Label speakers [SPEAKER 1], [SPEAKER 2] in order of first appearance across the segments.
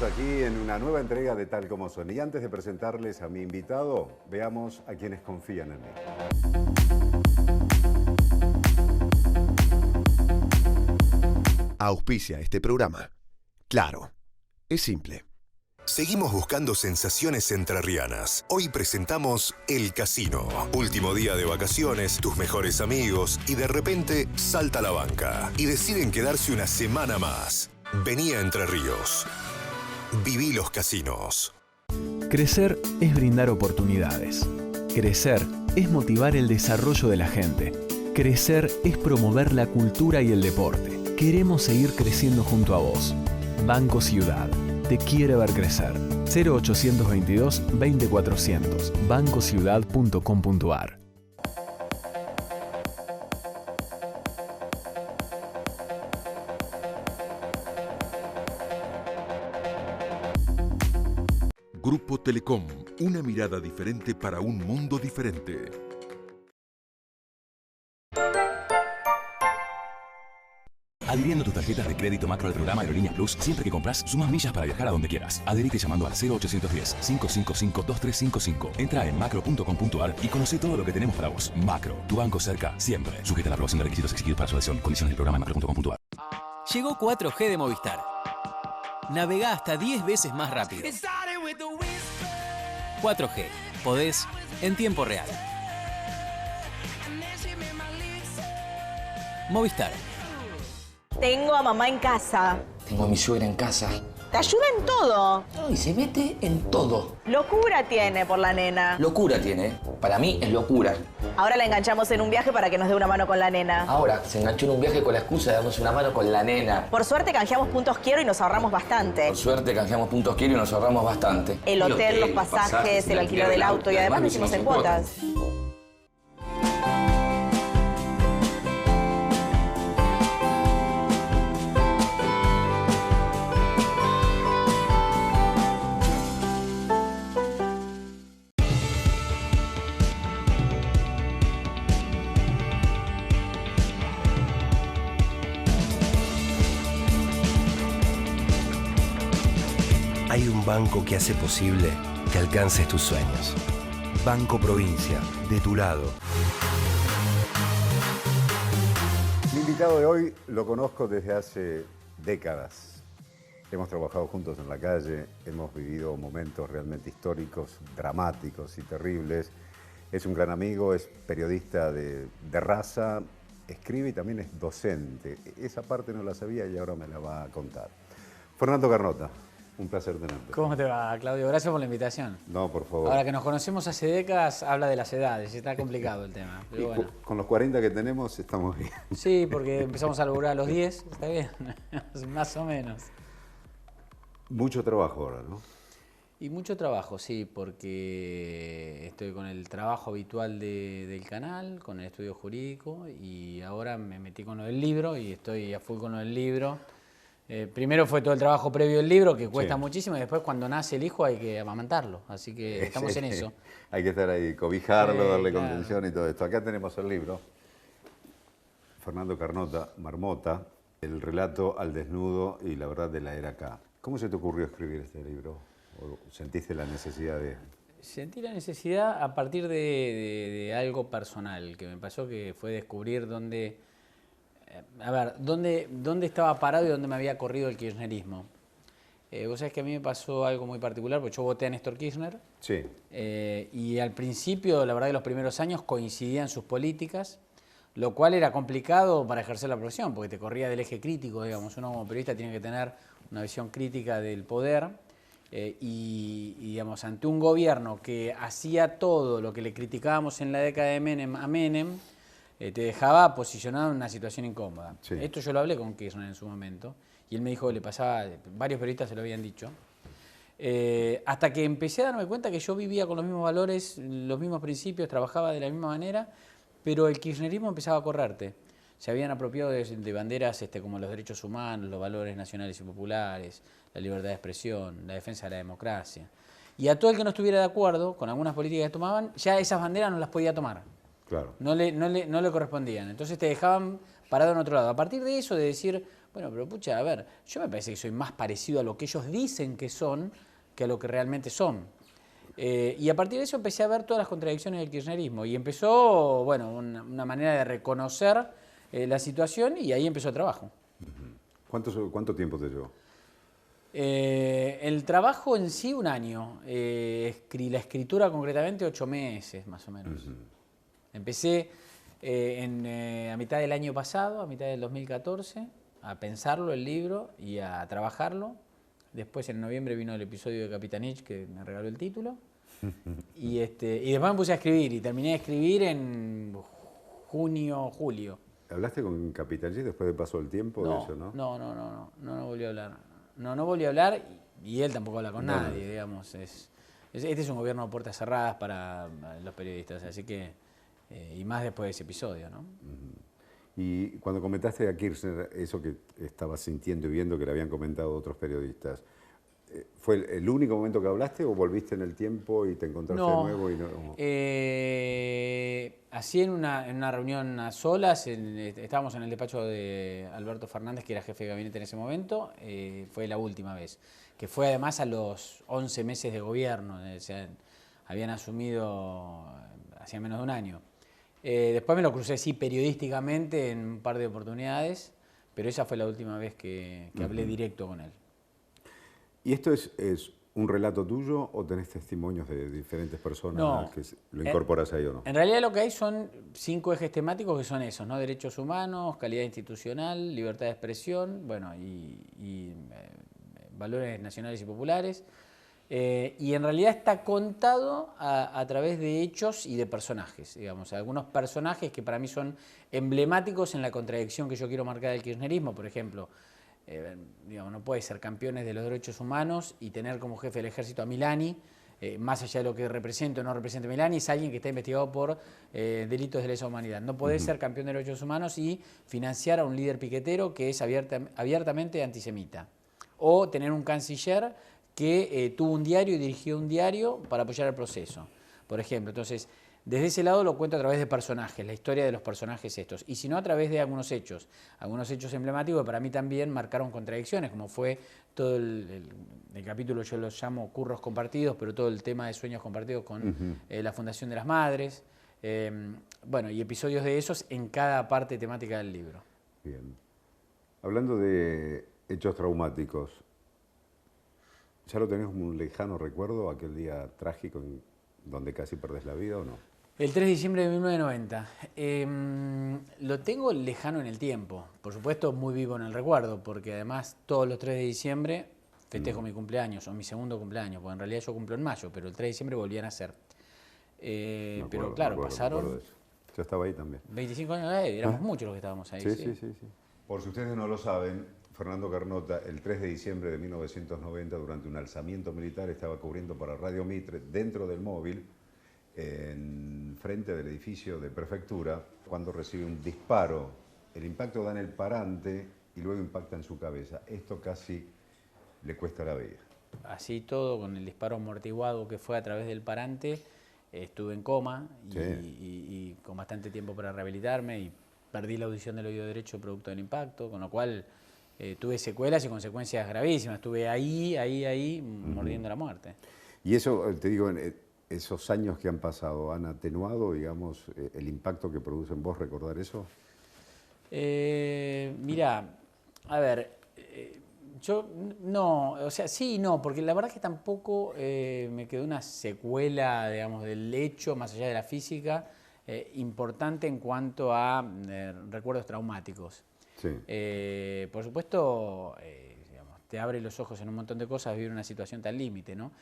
[SPEAKER 1] Estamos aquí en una nueva entrega de Tal Como Son. Y antes de presentarles a mi invitado, veamos a quienes confían en mí.
[SPEAKER 2] Auspicia este programa. Claro, es simple.
[SPEAKER 3] Seguimos buscando sensaciones entrerrianas. Hoy presentamos El Casino. Último día de vacaciones, tus mejores amigos y de repente salta la banca y deciden quedarse una semana más. Vení a Entre Ríos. Viví los casinos.
[SPEAKER 4] Crecer es brindar oportunidades. Crecer es motivar el desarrollo de la gente. Crecer es promover la cultura y el deporte. Queremos seguir creciendo junto a vos. Banco Ciudad. Te quiere ver crecer. 0822 20400. bancociudad.com.ar.
[SPEAKER 5] Grupo Telecom, una mirada diferente para un mundo diferente.
[SPEAKER 6] Adhiriendo tus tarjetas de crédito Macro al programa Aerolíneas Plus, siempre que compras, sumas millas para viajar a donde quieras. Adherite llamando al 0810-555-2355. Entra en macro.com.ar y conoce todo lo que tenemos para vos. Macro, tu banco cerca, siempre. Sujeta a la aprobación de requisitos exigidos para su adhesión. Condiciones del programa en macro.com.ar.
[SPEAKER 7] Llegó 4G de Movistar. Navegá hasta 10 veces más rápido. 4G. Podés en tiempo real. Movistar.
[SPEAKER 8] Tengo a mamá en casa.
[SPEAKER 9] Tengo a mi suegra en casa.
[SPEAKER 8] Te ayuda en todo.
[SPEAKER 9] Y se mete en todo.
[SPEAKER 8] Locura tiene por la nena.
[SPEAKER 9] Locura tiene. Para mí es locura.
[SPEAKER 8] Ahora la enganchamos en un viaje para que nos dé una mano con la nena.
[SPEAKER 9] Ahora se enganchó en un viaje con la excusa de darnos una mano con la nena.
[SPEAKER 8] Por suerte canjeamos puntos quiero y nos ahorramos bastante.
[SPEAKER 9] Por suerte canjeamos puntos quiero y nos ahorramos bastante.
[SPEAKER 8] El hotel, los pasajes, el alquiler del auto y además lo hicimos en cuotas.
[SPEAKER 2] Hay un banco que hace posible que alcances tus sueños. Banco Provincia, de tu lado.
[SPEAKER 1] Mi invitado de hoy lo conozco desde hace décadas. Hemos trabajado juntos en la calle, hemos vivido momentos realmente históricos, dramáticos y terribles. Es un gran amigo, es periodista de raza, escribe y también es docente. Esa parte no la sabía y ahora me la va a contar. Fernando Carnota. Un placer tenerte.
[SPEAKER 10] ¿Cómo te va, Claudio? Gracias por la invitación.
[SPEAKER 1] No, por favor.
[SPEAKER 10] Ahora que nos conocemos hace décadas, habla de las edades. Está complicado el tema. Pero bueno.
[SPEAKER 1] Con los 40 que tenemos estamos bien.
[SPEAKER 10] Sí, porque empezamos a laburar a los 10. Está bien, más o menos.
[SPEAKER 1] Mucho trabajo ahora, ¿no?
[SPEAKER 10] Y mucho trabajo, sí, porque estoy con el trabajo habitual del canal, con el estudio jurídico, y ahora me metí con lo del libro y estoy a full con lo del libro. Primero fue todo el trabajo previo al libro, que cuesta muchísimo, y después cuando nace el hijo hay que amamantarlo, así que estamos en eso.
[SPEAKER 1] Hay que estar ahí, cobijarlo, darle contención y todo esto. Acá tenemos el libro, Fernando Carnota, Marmota, el relato al desnudo y la verdad de la era acá. ¿Cómo se te ocurrió escribir este libro? ¿O sentiste la necesidad de...?
[SPEAKER 10] Sentí la necesidad a partir de algo personal que me pasó, que fue descubrir dónde estaba parado y dónde me había corrido el kirchnerismo. Vos sabés que a mí me pasó algo muy particular, porque yo voté a Néstor Kirchner.
[SPEAKER 1] Sí.
[SPEAKER 10] Y al principio, la verdad que los primeros años coincidían sus políticas, lo cual era complicado para ejercer la profesión, porque te corría del eje crítico, digamos. Uno como periodista tiene que tener una visión crítica del poder. Y digamos, ante un gobierno que hacía todo lo que le criticábamos en la década de Menem a Menem, te dejaba posicionado en una situación incómoda. Sí. Esto yo lo hablé con Kirchner en su momento, y él me dijo que le pasaba, varios periodistas se lo habían dicho, hasta que empecé a darme cuenta que yo vivía con los mismos valores, los mismos principios, trabajaba de la misma manera, pero el kirchnerismo empezaba a correrte. Se habían apropiado de banderas como los derechos humanos, los valores nacionales y populares, la libertad de expresión, la defensa de la democracia. Y a todo el que no estuviera de acuerdo con algunas políticas que tomaban, ya esas banderas no las podía tomar.
[SPEAKER 1] Claro.
[SPEAKER 10] No le correspondían. Entonces te dejaban parado en otro lado. A partir de eso, de decir, bueno, pero pucha, a ver, yo me parece que soy más parecido a lo que ellos dicen que son que a lo que realmente son. Y a partir de eso empecé a ver todas las contradicciones del kirchnerismo y empezó, bueno, una manera de reconocer la situación y ahí empezó el trabajo.
[SPEAKER 1] ¿Cuánto tiempo te llevó?
[SPEAKER 10] El trabajo en sí, un año. La escritura concretamente 8 meses, más o menos. Empecé a mitad del año pasado, a mitad del 2014, a pensarlo el libro y a trabajarlo. Después en noviembre vino el episodio de Capitanich que me regaló el título. Y después me puse a escribir y terminé de escribir en junio, julio.
[SPEAKER 1] ¿Hablaste con Capitanich después de paso del tiempo de eso, no?
[SPEAKER 10] No volvió a hablar. No volvió a hablar y él tampoco habla con nadie, digamos. Este es un gobierno de puertas cerradas para los periodistas, así que, y más después de ese episodio, ¿no?
[SPEAKER 1] Y cuando comentaste a Kirchner eso que estabas sintiendo y viendo que le habían comentado otros periodistas, ¿fue el único momento que hablaste o volviste en el tiempo y te encontraste de nuevo?
[SPEAKER 10] Así en una reunión a solas, estábamos en el despacho de Alberto Fernández, que era jefe de gabinete en ese momento, fue la última vez, que fue además a los 11 meses de gobierno, o sea, habían asumido hacía menos de un año. Después me lo crucé así periodísticamente en un par de oportunidades, pero esa fue la última vez que hablé directo con él.
[SPEAKER 1] ¿Y esto es un relato tuyo o tenés testimonios de diferentes personas que lo incorporas ahí o no?
[SPEAKER 10] En realidad lo que hay son 5 ejes temáticos que son esos, ¿no? Derechos humanos, calidad institucional, libertad de expresión, bueno, y valores nacionales y populares. Y en realidad está contado a través de hechos y de personajes, digamos. Algunos personajes que para mí son emblemáticos en la contradicción que yo quiero marcar del kirchnerismo, por ejemplo. Digamos, no puede ser campeones de los derechos humanos y tener como jefe del ejército a Milani, más allá de lo que represente o no represente Milani, es alguien que está investigado por delitos de lesa humanidad. No podés ser campeón de derechos humanos y financiar a un líder piquetero que es abiertamente antisemita. O tener un canciller que tuvo un diario y dirigió un diario para apoyar el proceso, por ejemplo. Entonces, desde ese lado lo cuento a través de personajes, la historia de los personajes estos, y si no a través de algunos hechos emblemáticos que para mí también marcaron contradicciones, como fue todo el capítulo, yo lo llamo curros compartidos, pero todo el tema de sueños compartidos con la Fundación de las Madres, bueno, y episodios de esos en cada parte temática del libro.
[SPEAKER 1] Bien. Hablando de hechos traumáticos, ¿ya lo tenés como un lejano recuerdo, aquel día trágico donde casi perdés la vida o no?
[SPEAKER 10] El 3 de diciembre de 1990. Lo tengo lejano en el tiempo, por supuesto muy vivo en el recuerdo, porque además todos los 3 de diciembre festejo mi cumpleaños, o mi segundo cumpleaños, porque en realidad yo cumplo en mayo, pero el 3 de diciembre volví a nacer. Pero claro, pasaron...
[SPEAKER 1] Yo estaba ahí también.
[SPEAKER 10] 25 años, éramos muchos los que estábamos ahí.
[SPEAKER 1] Sí. Por si ustedes no lo saben, Fernando Carnota, el 3 de diciembre de 1990, durante un alzamiento militar, estaba cubriendo para Radio Mitre, dentro del móvil, en frente del edificio de prefectura, cuando recibe un disparo. El impacto da en el parante y luego impacta en su cabeza. Esto casi le cuesta la vida.
[SPEAKER 10] Así todo, con el disparo amortiguado que fue a través del parante, estuve en coma y con bastante tiempo para rehabilitarme y perdí la audición del oído derecho producto del impacto, con lo cual tuve secuelas y consecuencias gravísimas. Estuve ahí, mordiendo la muerte.
[SPEAKER 1] Y eso, te digo, esos años que han pasado, ¿han atenuado, digamos, el impacto que produce en vos recordar eso?
[SPEAKER 10] Mira, a ver, yo no, o sea, sí y no, porque la verdad es que tampoco me quedó una secuela, digamos, del hecho, más allá de la física, importante en cuanto a recuerdos traumáticos.
[SPEAKER 1] Sí.
[SPEAKER 10] Por supuesto, digamos, te abre los ojos en un montón de cosas vivir una situación tan límite, ¿no?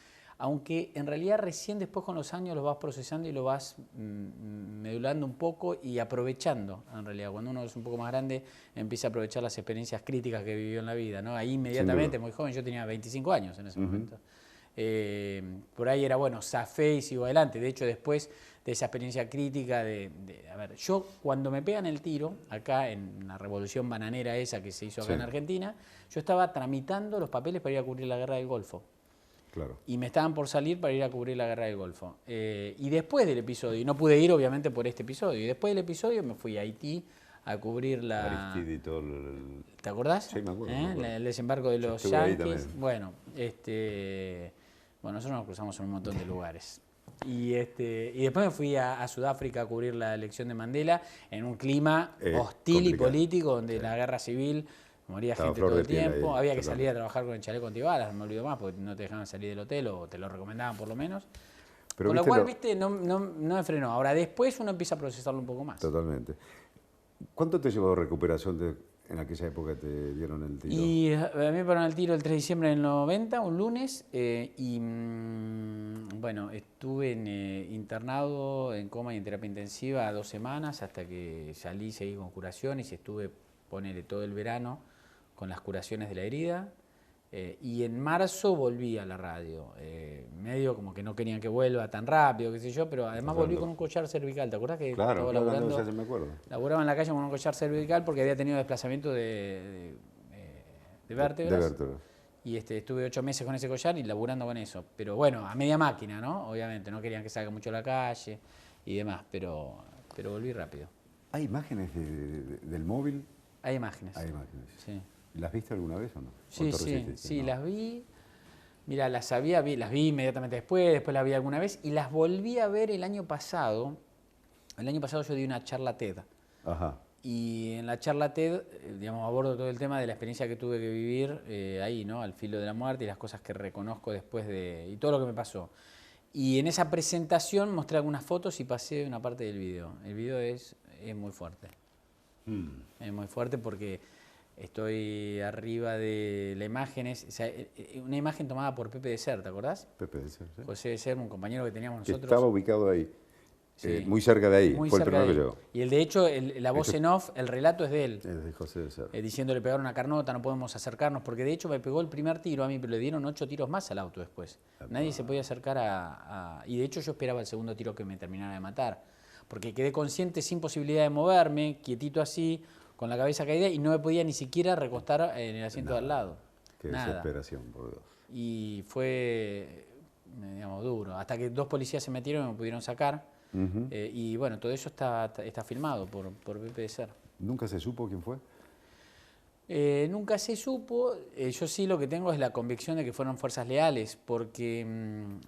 [SPEAKER 10] Aunque en realidad recién después con los años lo vas procesando y lo vas medulando un poco y aprovechando, en realidad. Cuando uno es un poco más grande, empieza a aprovechar las experiencias críticas que vivió en la vida, ¿no? Ahí inmediatamente, muy joven, yo tenía 25 años en ese momento. Por ahí era, bueno, zafé y sigo adelante. De hecho, después de esa experiencia crítica a ver, yo cuando me pegan el tiro, acá en la revolución bananera esa que se hizo acá en Argentina, yo estaba tramitando los papeles para ir a cubrir la guerra del Golfo.
[SPEAKER 1] Claro.
[SPEAKER 10] Y me estaban por salir para ir a cubrir la guerra del Golfo. Y después del episodio, y no pude ir obviamente por este episodio, y después del episodio me fui a Haití a cubrir la...
[SPEAKER 1] Aristide y todo
[SPEAKER 10] ¿Te acordás?
[SPEAKER 1] Sí, me acuerdo. Me acuerdo.
[SPEAKER 10] El desembarco de los
[SPEAKER 1] Estuve ahí
[SPEAKER 10] yanquis.
[SPEAKER 1] también.
[SPEAKER 10] Bueno, bueno, nosotros nos cruzamos en un montón de lugares. Y después me fui a Sudáfrica a cubrir la elección de Mandela en un clima hostil
[SPEAKER 1] complicado.
[SPEAKER 10] y político, donde la guerra civil moría
[SPEAKER 1] Estaba
[SPEAKER 10] gente
[SPEAKER 1] flor
[SPEAKER 10] todo
[SPEAKER 1] de
[SPEAKER 10] el
[SPEAKER 1] piel
[SPEAKER 10] tiempo.
[SPEAKER 1] ahí,
[SPEAKER 10] Había que
[SPEAKER 1] totalmente.
[SPEAKER 10] salir a trabajar con el chaleco antibalas, no me olvido más, porque no te dejaban salir del hotel o te lo recomendaban por lo menos.
[SPEAKER 1] Pero
[SPEAKER 10] Con lo
[SPEAKER 1] viste
[SPEAKER 10] cual, viste, no me frenó. Ahora, después uno empieza a procesarlo un poco más.
[SPEAKER 1] Totalmente. ¿Cuánto te llevó de recuperación en aquella época que te dieron el tiro?
[SPEAKER 10] Y a mí me pararon el tiro el 3 de diciembre del 90, un lunes, bueno, estuve internado en coma y en terapia intensiva 2 semanas hasta que salí, seguí con curaciones y estuve, ponele, todo el verano con las curaciones de la herida. Y en marzo volví a la radio, medio como que no querían que vuelva tan rápido, qué sé yo, pero además volví con un collar cervical. ¿Te acuerdas que
[SPEAKER 1] Claro,
[SPEAKER 10] estaba laburando?
[SPEAKER 1] ya se me acuerdo.
[SPEAKER 10] Laburaba en la calle con un collar cervical porque había tenido desplazamiento de vértebras.
[SPEAKER 1] De vértebras.
[SPEAKER 10] Y estuve 8 meses con ese collar y laburando con eso. Pero bueno, a media máquina, ¿no? Obviamente, no querían que salga mucho a la calle y demás, pero volví rápido.
[SPEAKER 1] ¿Hay imágenes del móvil?
[SPEAKER 10] Hay imágenes.
[SPEAKER 1] Hay imágenes.
[SPEAKER 10] Sí.
[SPEAKER 1] ¿Las viste alguna vez o no?
[SPEAKER 10] Sí, las vi. Mira, las vi inmediatamente después las vi alguna vez y las volví a ver el año pasado. El año pasado yo di una charla TED.
[SPEAKER 1] Ajá.
[SPEAKER 10] Y en la charla TED, digamos, abordo todo el tema de la experiencia que tuve que vivir ahí, ¿no? Al filo de la muerte y las cosas que reconozco después y todo lo que me pasó. Y en esa presentación mostré algunas fotos y pasé una parte del video. El video es muy fuerte. Es muy fuerte porque estoy arriba de la imagen, una imagen tomada por Pepe de Ser, ¿te acordás?
[SPEAKER 1] Pepe de Ser, sí.
[SPEAKER 10] José de Ser, un compañero que teníamos
[SPEAKER 1] Que
[SPEAKER 10] nosotros.
[SPEAKER 1] estaba ubicado ahí,
[SPEAKER 10] Sí.
[SPEAKER 1] muy cerca de ahí,
[SPEAKER 10] Muy
[SPEAKER 1] fue el
[SPEAKER 10] cerca
[SPEAKER 1] primero
[SPEAKER 10] de
[SPEAKER 1] que
[SPEAKER 10] ahí.
[SPEAKER 1] llegó.
[SPEAKER 10] Y de hecho, la voz en off, el relato es de él.
[SPEAKER 1] Es de José de Ser.
[SPEAKER 10] Diciendo le pegaron una carnota, no podemos acercarnos, porque de hecho me pegó el primer tiro a mí, pero le dieron 8 tiros más al auto después. Nadie se podía acercar y de hecho yo esperaba el segundo tiro que me terminara de matar, porque quedé consciente sin posibilidad de moverme, quietito así, con la cabeza caída, y no me podía ni siquiera recostar en el asiento de al lado.
[SPEAKER 1] Qué desesperación, por Dios.
[SPEAKER 10] Y fue, digamos, duro, hasta que 2 policías se metieron y me pudieron sacar. Y bueno, todo eso está filmado por Pepe de Ser.
[SPEAKER 1] ¿Nunca se supo quién fue?
[SPEAKER 10] Nunca se supo. Yo sí lo que tengo es la convicción de que fueron fuerzas leales, porque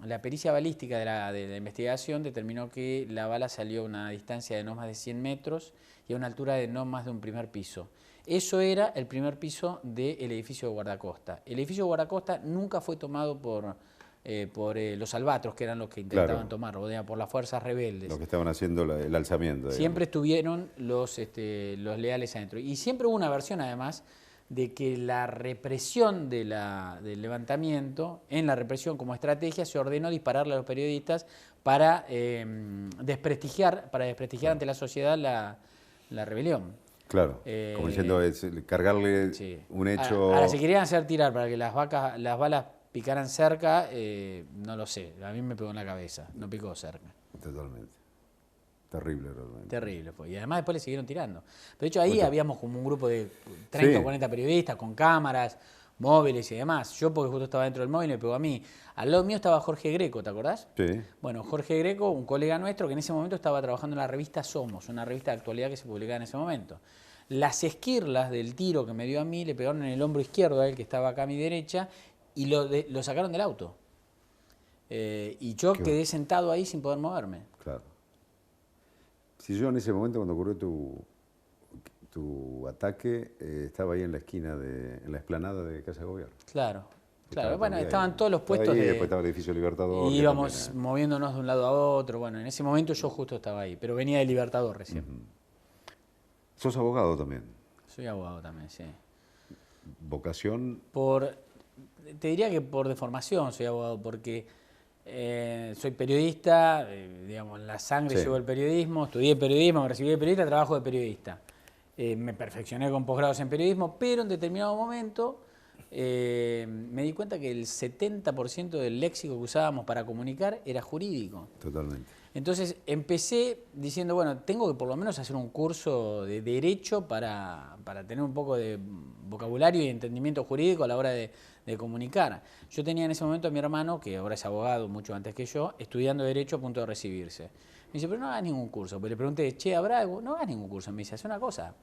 [SPEAKER 10] la pericia balística de la investigación determinó que la bala salió a una distancia de no más de 100 metros y a una altura de no más de un primer piso. Eso era el primer piso del edificio de guardacosta. El edificio de guardacosta nunca fue tomado por los albatros, que eran los que intentaban tomar, por las fuerzas rebeldes.
[SPEAKER 1] Los que estaban haciendo el alzamiento.
[SPEAKER 10] Siempre estuvieron los leales adentro. Y siempre hubo una versión, además, de que la represión del levantamiento, en la represión como estrategia, se ordenó dispararle a los periodistas para desprestigiar ante la sociedad la rebelión.
[SPEAKER 1] Claro, como diciendo, cargarle un hecho...
[SPEAKER 10] Ahora, si querían hacer tirar para que las balas picaran cerca, no lo sé. A mí me pegó en la cabeza, no picó cerca.
[SPEAKER 1] Totalmente. Terrible, realmente.
[SPEAKER 10] Terrible fue. Y además después le siguieron tirando. Pero de hecho ahí habíamos como un grupo de 30 o 40 periodistas con cámaras, móviles y demás. Yo porque justo estaba dentro del móvil me pegó a mí. Al lado mío estaba Jorge Greco, ¿te acordás?
[SPEAKER 1] Sí.
[SPEAKER 10] Bueno, Jorge Greco, un colega nuestro que en ese momento estaba trabajando en la revista Somos, una revista de actualidad que se publicaba en ese momento. Las esquirlas del tiro que me dio a mí le pegaron en el hombro izquierdo a él, que estaba acá a mi derecha, y lo sacaron del auto. Y yo quedé sentado ahí sin poder moverme.
[SPEAKER 1] Claro. Si yo en ese momento, cuando ocurrió tu ataque, estaba ahí en la esquina, en la explanada de Casa de Gobierno.
[SPEAKER 10] Claro. Claro, bueno, estaban todos los puestos
[SPEAKER 1] ahí, después estaba el edificio Libertador.
[SPEAKER 10] Y íbamos moviéndonos de un lado a otro. Bueno, en ese momento yo justo estaba ahí, pero venía de Libertador recién.
[SPEAKER 1] ¿Sos abogado también?
[SPEAKER 10] Soy abogado también, sí.
[SPEAKER 1] ¿Vocación?
[SPEAKER 10] Te diría que por deformación soy abogado, porque soy periodista, digamos, en la sangre llevo el periodismo, estudié periodismo, me recibí de periodista, trabajo de periodista. Me perfeccioné con posgrados en periodismo, pero en determinado momento me di cuenta que el 70% del léxico que usábamos para comunicar era jurídico.
[SPEAKER 1] Totalmente.
[SPEAKER 10] Entonces empecé diciendo, bueno, tengo que por lo menos hacer un curso de derecho para tener un poco de vocabulario y entendimiento jurídico a la hora de comunicar. Yo tenía en ese momento a mi hermano, que ahora es abogado mucho antes que yo, estudiando derecho a punto de recibirse. Me dice, pero no hagas ningún curso. Pues le pregunté, che, ¿habrá algo? No hagas ningún curso. Me dice, haz una cosa.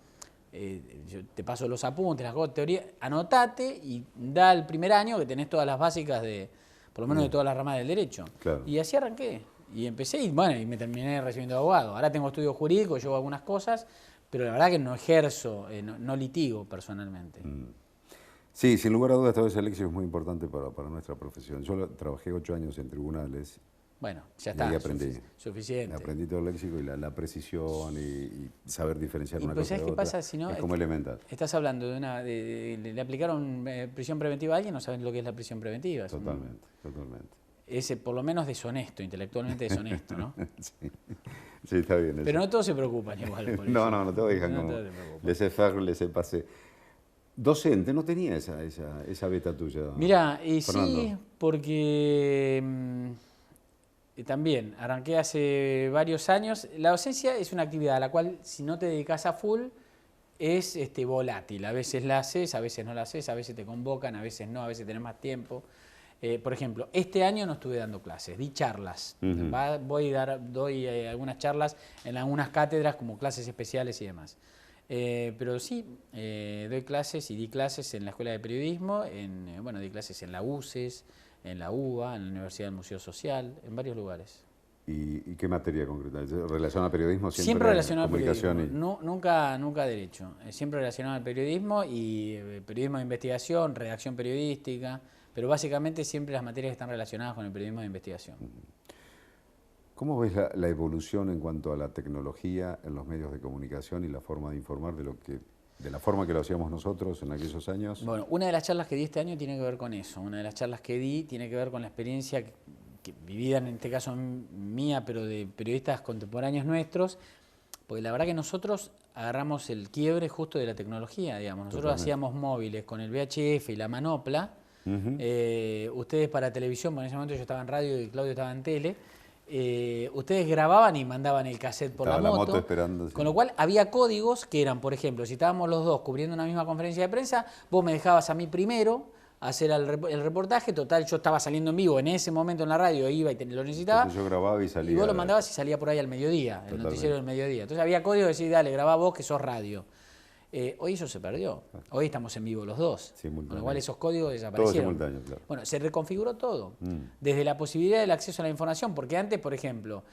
[SPEAKER 10] Yo te paso los apuntes, las cosas, teoría, anotate y da el primer año que tenés todas las básicas de, por lo menos de todas las ramas del derecho.
[SPEAKER 1] Claro.
[SPEAKER 10] Y así arranqué. Y empecé y bueno, y me terminé recibiendo de abogado. Ahora tengo estudios jurídicos, llevo algunas cosas, pero la verdad que no ejerzo, no litigo personalmente.
[SPEAKER 1] Sí, sin lugar a dudas, esta vez el léxico es muy importante para nuestra profesión. Yo trabajé 8 años en tribunales.
[SPEAKER 10] Bueno, ya
[SPEAKER 1] Y
[SPEAKER 10] está,
[SPEAKER 1] ahí aprendí.
[SPEAKER 10] suficiente.
[SPEAKER 1] Aprendí todo el léxico y la precisión y saber diferenciar una
[SPEAKER 10] pues
[SPEAKER 1] cosa
[SPEAKER 10] ¿sabes
[SPEAKER 1] de
[SPEAKER 10] qué
[SPEAKER 1] otra.
[SPEAKER 10] pasa? Si no,
[SPEAKER 1] es como elemental.
[SPEAKER 10] Estás hablando le aplicaron prisión preventiva a alguien, no sabes lo que es la prisión preventiva.
[SPEAKER 1] Totalmente, totalmente.
[SPEAKER 10] Ese por lo menos deshonesto, intelectualmente deshonesto, ¿no?
[SPEAKER 1] Sí, está bien.
[SPEAKER 10] Pero no todos se preocupan igual por eso.
[SPEAKER 1] No todos dejan como laissez-faire, laissez-passer. Docente, no tenía esa beta tuya.
[SPEAKER 10] Mira, y
[SPEAKER 1] Fernando.
[SPEAKER 10] sí, porque también arranqué hace varios años. La docencia es una actividad a la cual si no te dedicas a full es volátil. A veces la haces, a veces no la haces, a veces te convocan, a veces no, a veces tenés más tiempo. Por ejemplo, este año no estuve dando clases, di charlas. Doy algunas charlas en algunas cátedras como clases especiales y demás. Pero sí, doy clases y di clases en la Escuela de Periodismo, di clases en la UCES, en la UBA, en la Universidad del Museo Social, en varios lugares.
[SPEAKER 1] ¿Y qué materia concreta? ¿Relacionada al periodismo?
[SPEAKER 10] Siempre relacionado al periodismo,
[SPEAKER 1] y...
[SPEAKER 10] nunca derecho. Siempre relacionado al periodismo y periodismo de investigación, redacción periodística, pero básicamente siempre las materias que están relacionadas con el periodismo de investigación.
[SPEAKER 1] ¿Cómo ves la evolución en cuanto a la tecnología en los medios de comunicación y la forma de informar de la forma que lo hacíamos nosotros en aquellos años?
[SPEAKER 10] Bueno, una de las charlas que di este año tiene que ver con eso. Una de las charlas que di tiene que ver con la experiencia que vivida, en este caso mía, pero de periodistas contemporáneos nuestros, porque la verdad que nosotros agarramos el quiebre justo de la tecnología, digamos. Nosotros hacíamos móviles con el VHF y la manopla. Ustedes para televisión, bueno, en ese momento yo estaba en radio y Claudio estaba en tele. Ustedes grababan y mandaban el cassette por la moto
[SPEAKER 1] esperando, sí.
[SPEAKER 10] Con lo cual había códigos que eran, por ejemplo, si estábamos los dos cubriendo una misma conferencia de prensa, vos me dejabas a mí primero hacer el reportaje, total yo estaba saliendo en vivo en ese momento en la radio, iba y lo necesitaba.
[SPEAKER 1] Entonces yo grababa y salía.
[SPEAKER 10] Y vos lo mandabas y salía por ahí al mediodía,
[SPEAKER 1] Totalmente.
[SPEAKER 10] el noticiero del mediodía. Entonces había códigos de decir, dale, grabá vos que sos radio. Hoy eso se perdió. Hoy estamos en vivo los dos. Con lo cual esos códigos desaparecieron.
[SPEAKER 1] Todo simultáneo, claro.
[SPEAKER 10] Bueno, se reconfiguró todo. Desde la posibilidad del acceso a la información, porque antes, por ejemplo,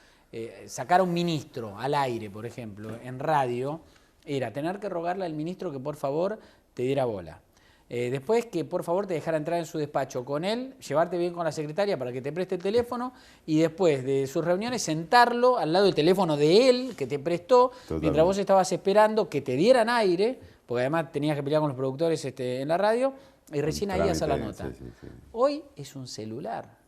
[SPEAKER 10] sacar a un ministro al aire, por ejemplo, en radio, era tener que rogarle al ministro que por favor te diera bola. Después que por favor te dejara entrar en su despacho con él, llevarte bien con la secretaria para que te preste el teléfono y después de sus reuniones sentarlo al lado del teléfono de él que te prestó. Totalmente. Mientras vos estabas esperando que te dieran aire, porque además tenías que pelear con los productores en la radio y recién ahí hacer la nota. Sí. Hoy es un celular.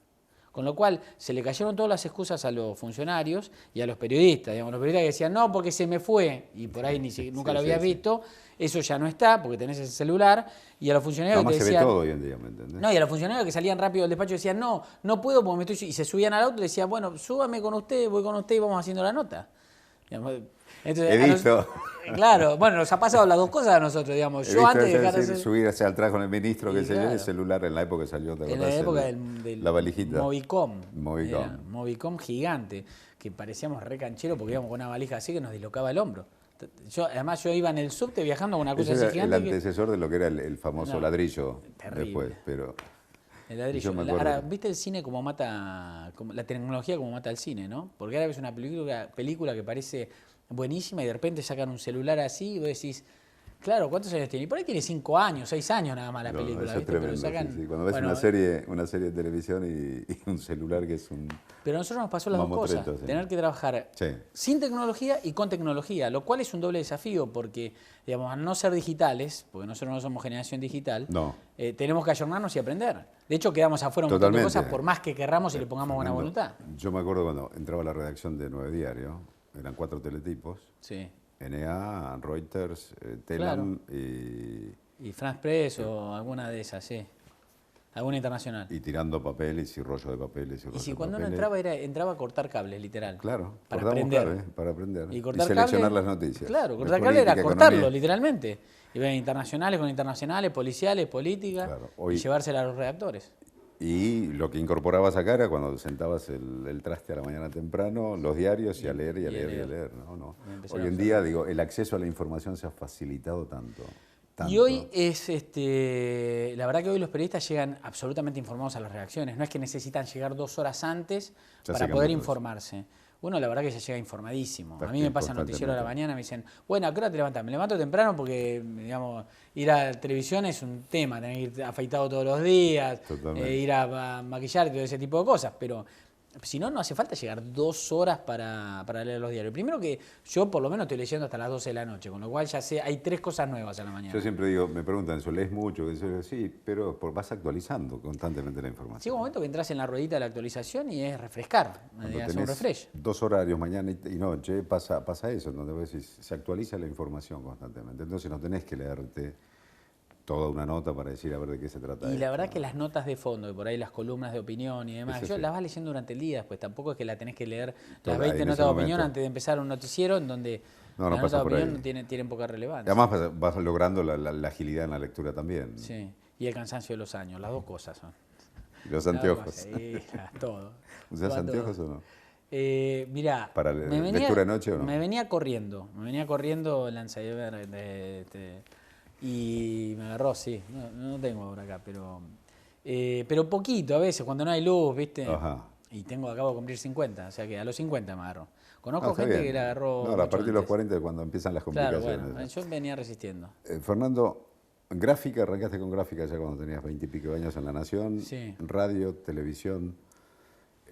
[SPEAKER 10] Con lo cual se le cayeron todas las excusas a los funcionarios y a los periodistas. Digamos, los periodistas que decían, no, porque se me fue, y por ahí nunca lo habías visto, eso ya no está, porque tenés el celular. Y a los funcionarios que te decían...
[SPEAKER 1] se ve todo hoy en día, ¿me entendés?
[SPEAKER 10] No, y a los funcionarios que salían rápido del despacho decían, no puedo porque me estoy... Y se subían al auto y decían, bueno, súbame con usted, voy con usted y vamos haciendo la nota. Digamos, entonces,
[SPEAKER 1] he visto...
[SPEAKER 10] Claro, bueno, nos ha pasado las dos cosas a nosotros, digamos. Yo antes de dejar de
[SPEAKER 1] subirse al traje con el ministro, que
[SPEAKER 10] claro.
[SPEAKER 1] El celular en la época que salió,
[SPEAKER 10] en la época del
[SPEAKER 1] la valijita.
[SPEAKER 10] Movicom gigante, que parecíamos re cancheros porque íbamos con una valija así que nos dislocaba el hombro. Además yo iba en el subte viajando con una cosa así gigante.
[SPEAKER 1] El antecesor de lo que era el famoso ladrillo.
[SPEAKER 10] Terrible.
[SPEAKER 1] Después, pero...
[SPEAKER 10] El ladrillo. Ahora, ¿viste el cine como mata, la tecnología como mata al cine, no? Porque ahora ves una película que parece buenísima y de repente sacan un celular así y vos decís, claro, ¿cuántos años tiene? Y por ahí tiene 5 años, 6 años nada más la película.
[SPEAKER 1] Eso es tremendo, pero sacan, sí. Cuando ves una serie de televisión y un celular que es un...
[SPEAKER 10] Pero a nosotros nos pasó las dos cosas, sí. Tener que trabajar sin tecnología y con tecnología, lo cual es un doble desafío porque, digamos, al no ser digitales, porque nosotros no somos generación digital, tenemos que ayornarnos y aprender. De hecho, quedamos afuera un montón de cosas por más que querramos y le pongamos buena voluntad.
[SPEAKER 1] Yo me acuerdo cuando entraba a la redacción de 9 Diario, eran 4 teletipos.
[SPEAKER 10] Sí.
[SPEAKER 1] NA, Reuters, Telam
[SPEAKER 10] y France Press o alguna de esas, sí. Alguna internacional.
[SPEAKER 1] Y tirando papeles y rollo de papeles.
[SPEAKER 10] Y si cuando uno entraba a cortar cables, literal.
[SPEAKER 1] Claro,
[SPEAKER 10] para aprender.
[SPEAKER 1] Para aprender.
[SPEAKER 10] Y
[SPEAKER 1] seleccionar las noticias.
[SPEAKER 10] Claro, cortar cable era cortarlo, literalmente. Y ver internacionales con internacionales, policiales, política, y llevársela a los redactores.
[SPEAKER 1] Y lo que incorporabas acá era cuando sentabas el traste a la mañana temprano, los diarios y a leer y a leer y a leer. ¿No? Hoy en día, digo, el acceso a la información se ha facilitado tanto.
[SPEAKER 10] Y hoy es, la verdad que hoy los periodistas llegan absolutamente informados a las redacciones. No es que necesitan llegar 2 horas antes para poder informarse. Uno, la verdad que ya llega informadísimo. A mí me pasa el noticiero de la mañana, me dicen, bueno, ¿a qué hora te levantas? Me levanto temprano porque, digamos, ir a la televisión es un tema, tener que ir afeitado todos los días, ir a maquillar y todo ese tipo de cosas, pero si no, no hace falta llegar 2 horas para leer los diarios. Primero que yo por lo menos estoy leyendo hasta las 12 de la noche, con lo cual ya sé, hay 3 cosas nuevas a la mañana.
[SPEAKER 1] Yo siempre digo, me preguntan, ¿lees mucho? Sí, pero vas actualizando constantemente la información.
[SPEAKER 10] Llega un momento que entras en la ruedita de la actualización y es refrescar, es un refresh.
[SPEAKER 1] 2 horarios, mañana y noche, pasa eso, donde vos decís, se actualiza la información constantemente. Entonces no tenés que leerte toda una nota para decir a ver de qué se trata.
[SPEAKER 10] Y la verdad que las notas de fondo, y por ahí las columnas de opinión y demás, yo las vas leyendo durante el día, pues tampoco es que la tenés que leer las 20 notas de opinión antes de empezar un noticiero en donde las notas de opinión tienen poca relevancia.
[SPEAKER 1] Además vas logrando la agilidad en la lectura también.
[SPEAKER 10] Sí, y el cansancio de los años, las 2 cosas son.
[SPEAKER 1] ¿Y los anteojos?
[SPEAKER 10] Sí, todo.
[SPEAKER 1] ¿Usás anteojos o no?
[SPEAKER 10] Mirá,
[SPEAKER 1] ¿Para lectura de noche o no?
[SPEAKER 10] Me venía corriendo el Alzheimer y me agarró, sí, no tengo ahora acá, pero poquito a veces, cuando no hay luz, ¿viste?
[SPEAKER 1] Ajá.
[SPEAKER 10] Y acabo de cumplir 50, o sea que a los 50 me agarró. Conozco gente que le agarró.
[SPEAKER 1] No, a partir de los 40 es cuando empiezan las complicaciones.
[SPEAKER 10] Claro, bueno, yo venía resistiendo.
[SPEAKER 1] Fernando, gráfica, arrancaste con gráfica ya cuando tenías 20 y pico de años en La Nación,
[SPEAKER 10] sí.
[SPEAKER 1] Radio, televisión.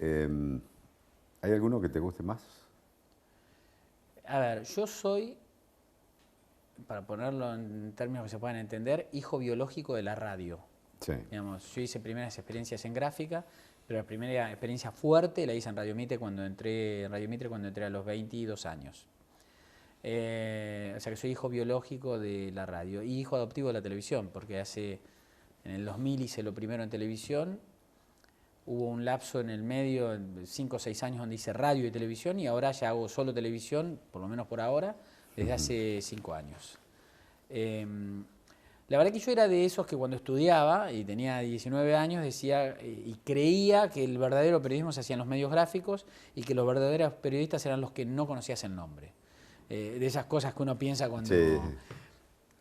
[SPEAKER 1] ¿Hay alguno que te guste más?
[SPEAKER 10] A ver, yo soy, para ponerlo en términos que se puedan entender, hijo biológico de la radio.
[SPEAKER 1] Sí.
[SPEAKER 10] Digamos, yo hice primeras experiencias en gráfica, pero la primera experiencia fuerte la hice en Radio Mitre cuando entré a los 22 años. O sea que soy hijo biológico de la radio y hijo adoptivo de la televisión, porque en el 2000 hice lo primero en televisión, hubo un lapso en el medio, 5 o 6 años donde hice radio y televisión, y ahora ya hago solo televisión, por lo menos por ahora, desde hace 5 años. La verdad que yo era de esos que cuando estudiaba, y tenía 19 años, decía y creía que el verdadero periodismo se hacía en los medios gráficos y que los verdaderos periodistas eran los que no conocías el nombre. De esas cosas que uno piensa cuando... Sí.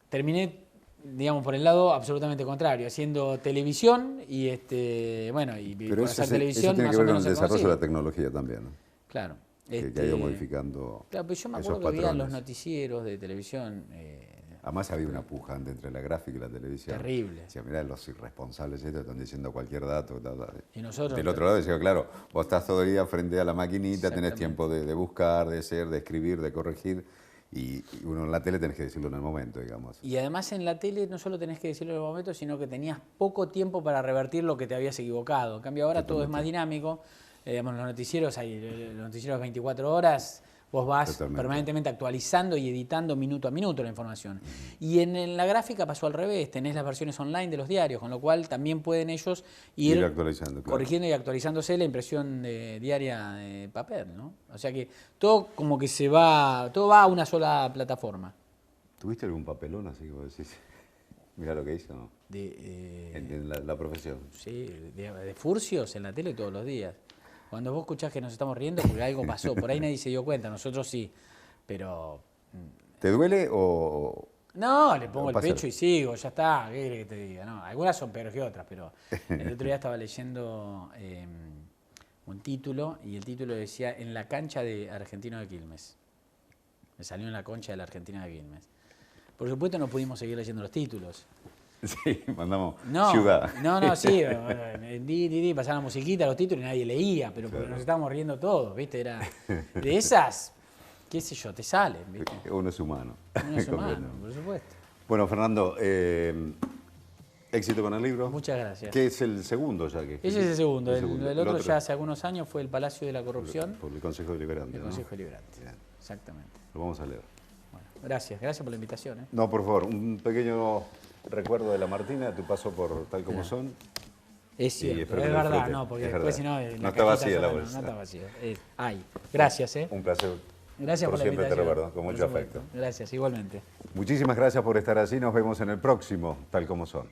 [SPEAKER 10] Terminé, digamos, por el lado absolutamente contrario, haciendo televisión y, bueno, y
[SPEAKER 1] pero
[SPEAKER 10] por hacer televisión
[SPEAKER 1] eso tiene
[SPEAKER 10] más
[SPEAKER 1] que ver
[SPEAKER 10] o
[SPEAKER 1] con
[SPEAKER 10] menos
[SPEAKER 1] el desarrollo de la tecnología también, ¿no?
[SPEAKER 10] Claro.
[SPEAKER 1] Que ha ido modificando.
[SPEAKER 10] Claro, pero yo me acuerdo que veía los noticieros de televisión.
[SPEAKER 1] Además había una pujante entre la gráfica y la televisión.
[SPEAKER 10] Terrible.
[SPEAKER 1] Decía, mirá, los irresponsables estos están diciendo cualquier dato.
[SPEAKER 10] Y nosotros...
[SPEAKER 1] Del otro lado decía, claro, vos estás todo el día frente a la maquinita, tenés tiempo de buscar, de hacer, de escribir, de corregir. Y uno en la tele tenés que decirlo en el momento, digamos.
[SPEAKER 10] Y además en la tele no solo tenés que decirlo en el momento, sino que tenías poco tiempo para revertir lo que te habías equivocado. En cambio ahora todo es más dinámico. Digamos, los noticieros 24 horas... Vos vas permanentemente actualizando y editando minuto a minuto la información. Y en la gráfica pasó al revés, tenés las versiones online de los diarios, con lo cual también pueden ellos ir
[SPEAKER 1] actualizando,
[SPEAKER 10] corrigiendo y actualizándose la impresión diaria de papel, ¿no? O sea que todo como que todo va a una sola plataforma.
[SPEAKER 1] ¿Tuviste algún papelón así como decís? Mirá lo que hizo, ¿no? En la profesión.
[SPEAKER 10] Sí, de furcios en la tele todos los días. Cuando vos escuchás que nos estamos riendo porque algo pasó, por ahí nadie se dio cuenta, nosotros sí, pero...
[SPEAKER 1] ¿Te duele o...?
[SPEAKER 10] No, le pongo el pecho y sigo, ya está, ¿qué querés que te diga? No, algunas son peores que otras, pero el otro día estaba leyendo un título y el título decía En la cancha de Argentino de Quilmes. Me salió en la concha de la Argentina de Quilmes. Por supuesto no pudimos seguir leyendo los títulos.
[SPEAKER 1] Sí, mandamos ciudad.
[SPEAKER 10] No, sí, pasaba la musiquita, los títulos y nadie leía, pero porque nos estábamos riendo todos, ¿viste? Era de esas, qué sé yo, te salen, ¿viste?
[SPEAKER 1] Uno es humano.
[SPEAKER 10] Uno es humano, por supuesto.
[SPEAKER 1] Bueno, Fernando, éxito con el libro.
[SPEAKER 10] Muchas gracias.
[SPEAKER 1] ¿Qué es el segundo ya?
[SPEAKER 10] Ese es el segundo. El otro ya hace algunos años fue El Palacio de la Corrupción.
[SPEAKER 1] Por el Consejo Deliberante.
[SPEAKER 10] El Consejo Deliberante, exactamente.
[SPEAKER 1] Lo vamos a leer.
[SPEAKER 10] Bueno, gracias por la invitación.
[SPEAKER 1] No, por favor, un pequeño recuerdo de la Martina, tu paso por Tal Como Son.
[SPEAKER 10] Es cierto, es verdad, no, porque después si no...
[SPEAKER 1] No está vacía la bolsa.
[SPEAKER 10] No está vacía. Gracias,
[SPEAKER 1] Un placer.
[SPEAKER 10] Gracias por la
[SPEAKER 1] siempre
[SPEAKER 10] invitación.
[SPEAKER 1] te recuerdo, con mucho afecto.
[SPEAKER 10] Gracias, igualmente.
[SPEAKER 1] Muchísimas gracias por estar así. Nos vemos en el próximo Tal Como Son.